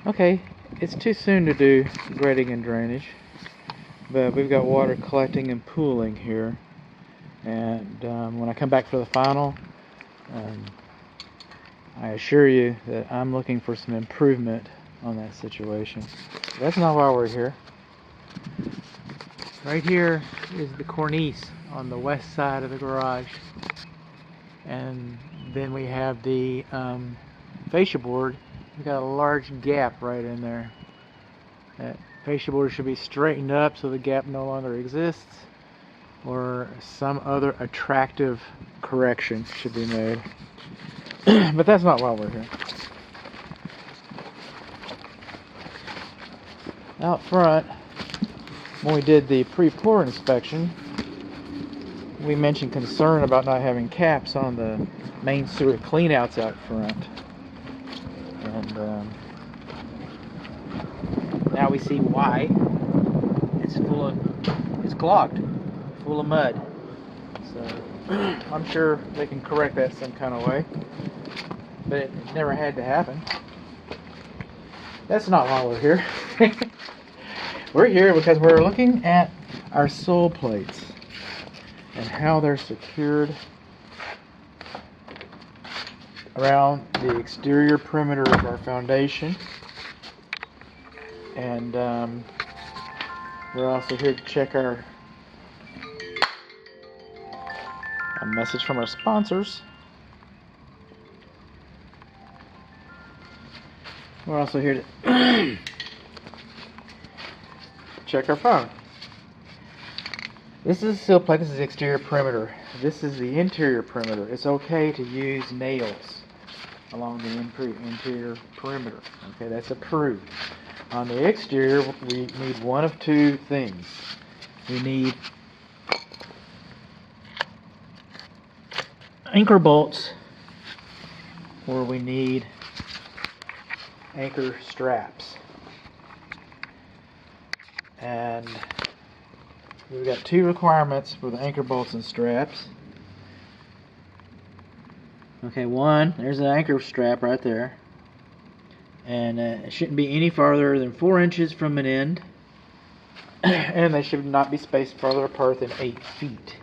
Okay, it's too soon to do grading and drainage, but we've got water collecting and pooling here, and when I come back for the final, um, I assure you that I'm looking for some improvement on that situation. That's not why we're here. Right here is the cornice on the west side of the garage, and then we have the fascia board. We've got a large gap right in there. That fascia board should be straightened up so the gap no longer exists, or some other attractive correction should be made. But that's not why we're here. Out front, when we did the pre-pour inspection, we mentioned concern about not having caps on the main sewer cleanouts out front. And now we see why. It's clogged, full of mud. So I'm sure they can correct that some kind of way, but it never had to happen. That's not why we're here. We're here because we're looking at our sole plates and how they're secured around the exterior perimeter of our foundation. And we're also here to check a message from our sponsors. We're also here to check our phone. This is a sill plate. This is the exterior perimeter. This is the interior perimeter. It's okay to use nails along the interior perimeter. Okay, that's approved. On the exterior, we need one of two things. We need anchor bolts, or we need anchor straps. And we've got two requirements for the anchor bolts and straps. Okay, one, there's an anchor strap right there. And it shouldn't be any farther than 4 inches from an end. And they should not be spaced farther apart than 8 feet.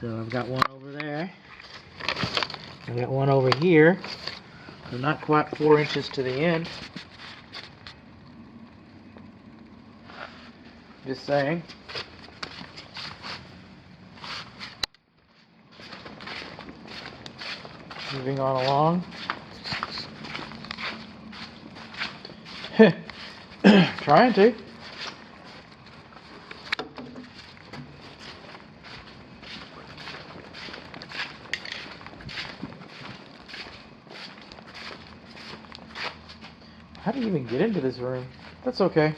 So I've got one over there. I've got one over here. They're not quite 4 inches to the end. Just saying. Moving on along. Trying to. How do you even get into this room? That's okay.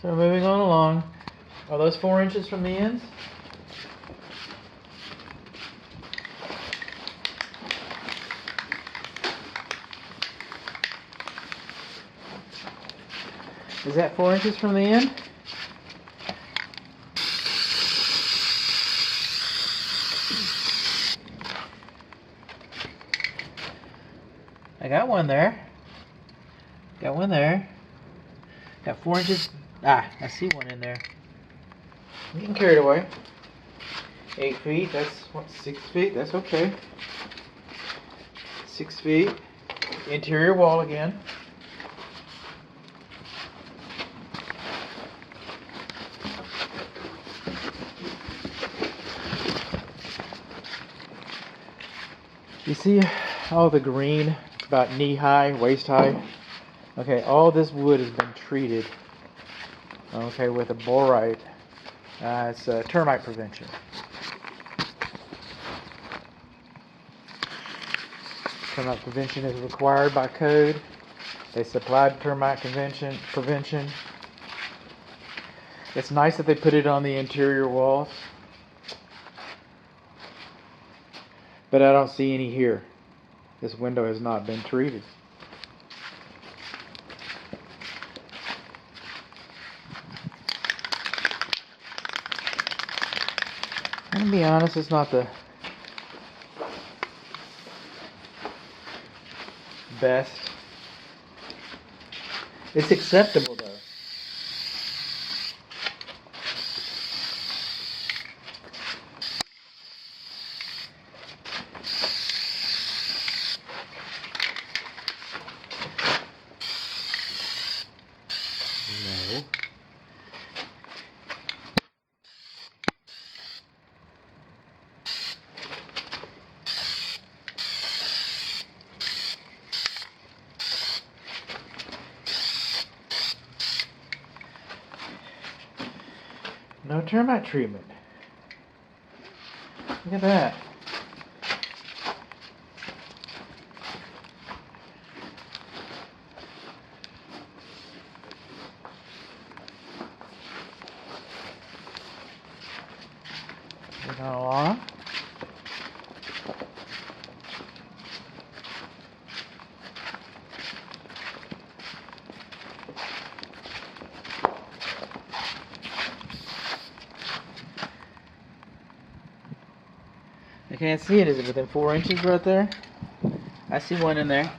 So we're moving on along. Are those 4 inches from the ends? Is that 4 inches from the end? I got one there. Got one there. Got 4 inches. I see one in there. I'm getting carried away. 8 feet, that's what, 6 feet? That's okay. 6 feet. Interior wall again. You see all the green, about knee high, waist high? Okay, all this wood has been treated, okay, with a borite. It's termite prevention. Termite prevention is required by code. They supplied termite prevention. It's nice that they put it on the interior walls, but I don't see any here. This window has not been treated. I'm gonna be honest, it's not the best It's acceptable though. No. No termite treatment. Look at that. Moving along. I can't see it. Is it within 4 inches right there? I see one in there.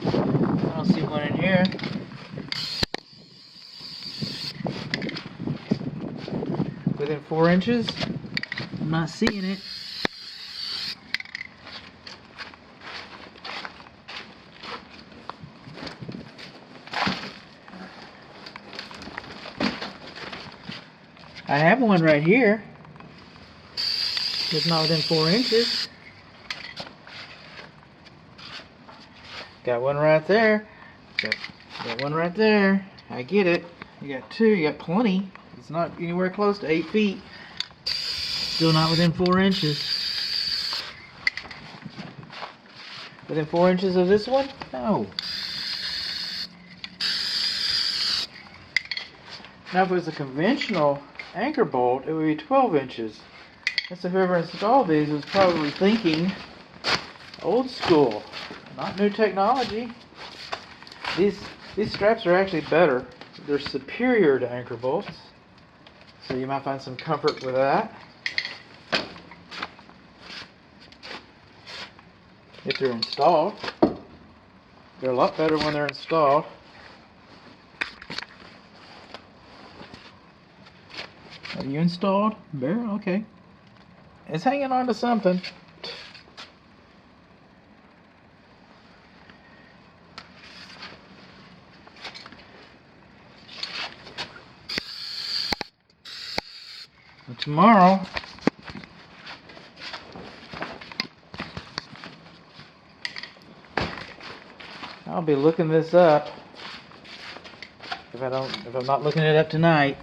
I don't see one in here. Within 4 inches? I'm not seeing it. I have one right here. It's not within 4 inches. Got one right there. Got one right there. I get it. You got two. You got plenty. It's not anywhere close to 8 feet. Still not within 4 inches. Within 4 inches of this one? No. Now if it was a conventional anchor bolt, it would be 12 inches. And so whoever installed these was probably thinking old school, not new technology. These straps are actually better. They're superior to anchor bolts. So you might find some comfort with that. If they're installed. They're a lot better when they're installed. Are you installed? Bear? Okay. It's hanging on to something. And tomorrow, I'll be looking this up. If I'm not looking it up tonight.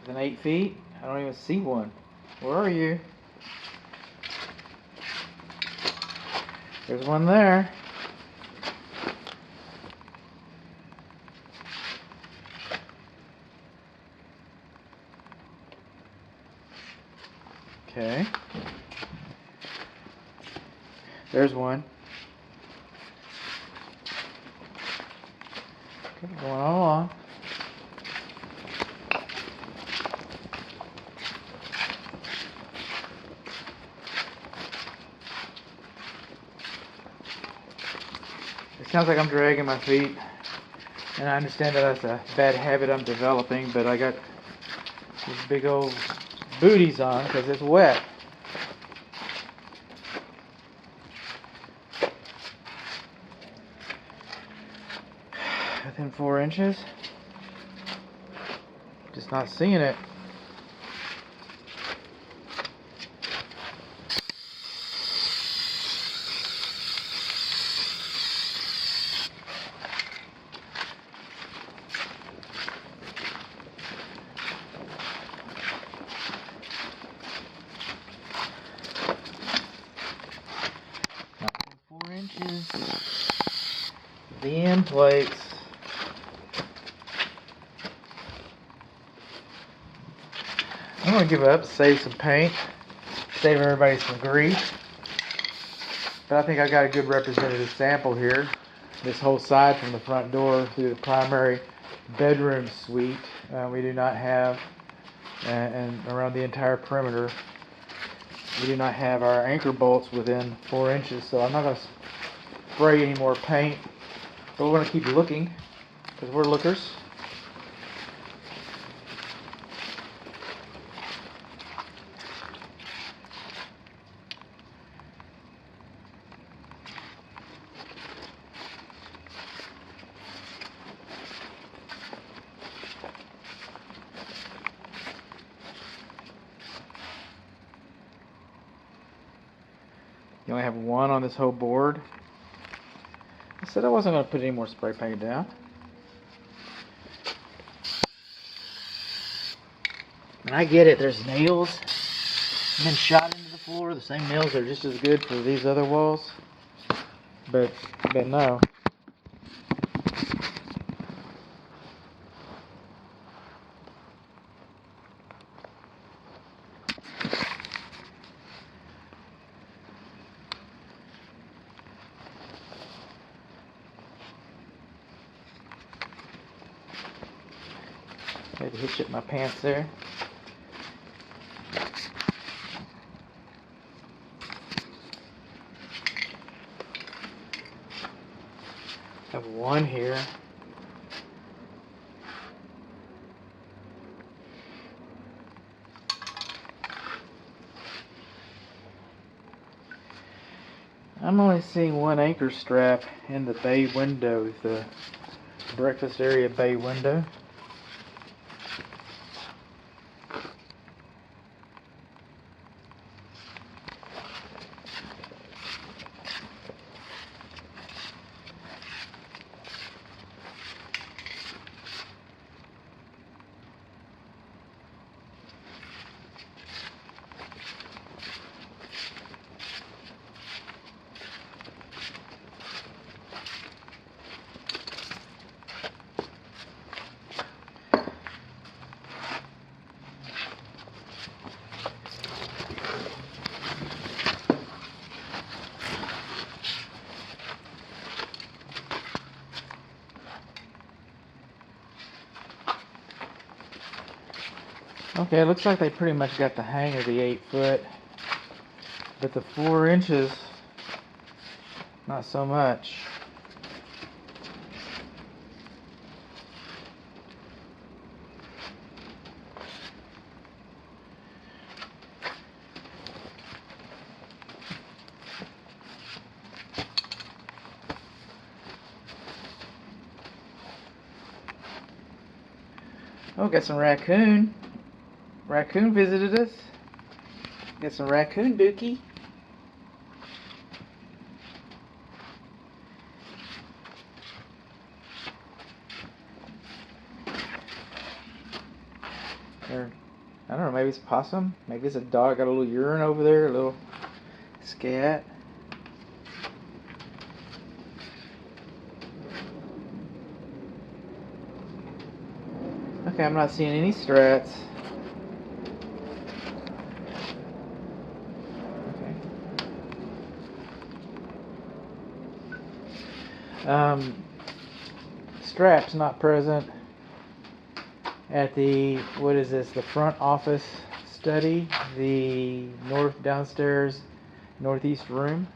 Within 8 feet? I don't even see one. Where are you? There's one there. Okay. There's one. Okay, going all along. It sounds like I'm dragging my feet, and I understand that that's a bad habit I'm developing, but I got these big old booties on because it's wet. Within 4 inches. Just not seeing it. Not within 4 inches. The end plates. I'm going to give up, save some paint, save everybody some grief. But I think I got a good representative sample here. This whole side from the front door through the primary bedroom suite. We do not have and around the entire perimeter. We do not have our anchor bolts within 4 inches, so I'm not going to spray any more paint, but we're going to keep looking because we're lookers. You only have one on this whole board. I said I wasn't going to put any more spray paint down. And I get it, there's nails been shot into the floor. The same nails are just as good for these other walls. But no. I had to hitch up my pants there. I have one here. I'm only seeing one anchor strap in the bay window, the breakfast area bay window. Okay, it looks like they pretty much got the hang of the 8 foot, but the 4 inches, not so much. Oh, got some raccoon. Raccoon visited us. Got some raccoon dookie. Or, I don't know, maybe it's a possum. Maybe it's a dog. Got a little urine over there, a little scat. Okay, I'm not seeing any strats. Straps not present at the, what is this, the front office study, the downstairs northeast room.